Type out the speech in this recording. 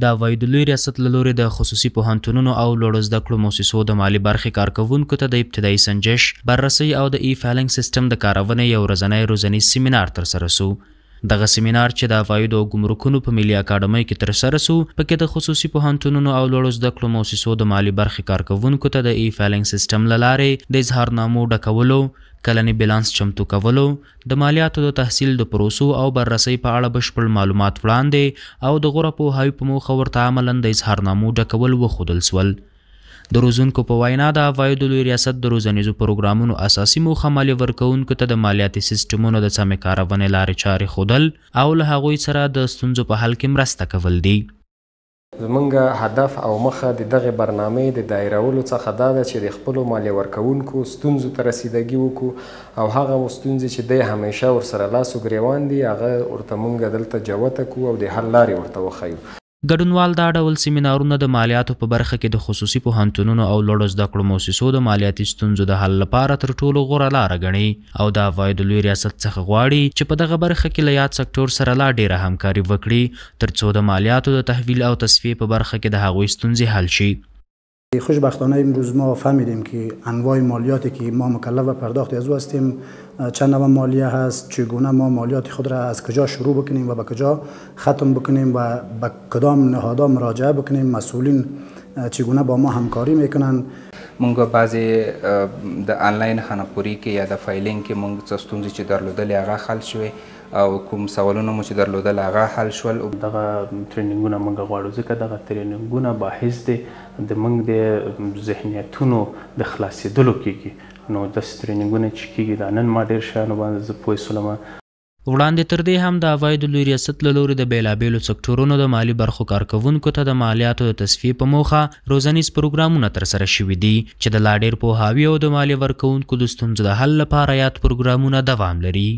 د عوایدو لوی ریاست له لوري د خصوصي پوهنتونونو او لوړو زده کړو مؤسسو د مالي برخې کارکوونکو ته د ابتدایي سنجش، بررسۍ او د ای فایلینګ سیستم د کارونې یو ورځنی روزنیز سیمینار ترسره سو. دغه سیمینار چې د عوایدو او ګمرکونو په ملي اکاډمۍ کې ترسره سو، پکې د خصوصي پوهنتونونو او لوړو زده کړو مؤسسو د مالي برخې کارکوونکو ته د ای فایلینګ سیستم له لارې د اظهارنامو ډکولو، کلني بیلانس چمتو کولو، د مالیاتو د تحصیل د پروسو او بررسۍ په اړه بشپړ معلومات وړاندې او د غوره پوهاوي په موخه ورته عملاً د اظهارنامو ډکول وښودل سول. د روزونکو په وینا د عوایدو لوی ریاست د روزنیزو پروګرامونو اساسي موخه مالیه ورکوونکو ته د مالیاتي سیستمونو د سمې کارونې لارې چارې ښودل او له هغوی سره د ستونزو په حل کې مرسته کول دي. زمونږ هدف او مخه د دغه برنامې د دایرولو څخه دا ده چې د خپلو مالیه ورکوونکو ستونزو ته رسیدګي وکړو او هغه ستونزې چې دی همیشه ورسره لاس و ګریوان دي هغه ورته مونږ دلته جوته کړو او د حل لارې ورته وښیو. ګډونوال دا ډول سیمینارونه د مالیاتو په برخه کې د خصوصي پوهنتونونو او لوړو زده کړو مؤسسو د مالیاتي ستونزو د حل لپاره تر ټولو غوره لاره ګڼي او د عوایدو لوی ریاست څخه غواړي چې په دغه برخه کې له یاد سکتور سره لا ډیره همکاري وکړي ترڅو د مالیاتو د تحویل او تصفیې په برخه کې د هغوی ستونزې حل شي. خوشبختانه امروز ما فهمیدیم که انواع مالیاتی که ما مکلف به پرداخت از او هستیم چند نوع مالیه هست، چگونه ما مالیات خود را از کجا شروع بکنیم و به کجا ختم بکنیم و به کدام نهادها مراجعه بکنیم، مسئولین چگونه با ما همکاری میکنن. مونږ بعضی د آنلاین خانه‌پوري کې یا د فایلینګ کې مونږ څه ستونزې چې درلودلې هغه حل شوې او کوم سوالونه مو چې درلودل هغه حل شول. دغه ټریننګونه مونږ غواړو ځکه دغه ټریننګونه باعث دی د مونږ د ذهنیتونو د خلاصېدلو کېږي. نو داسې ټریننګونه چې کېږي دا نن ما ډېر شیانو باندې زه پوه شولم. وړاندې تر دې هم د عوایدو لوی ریاست له لوري د بیلابیلو سکتورونو د مالي برخو کارکوونکو ته د مالیاتو د تصفیې په موخه روزنیز پروګرامونه ترسره شوي دي چې د لا ډېر پوهاوي او د مالیې ورکوونکو د ستونزو د حل لپاره یاد پروګرامونه دوام لري.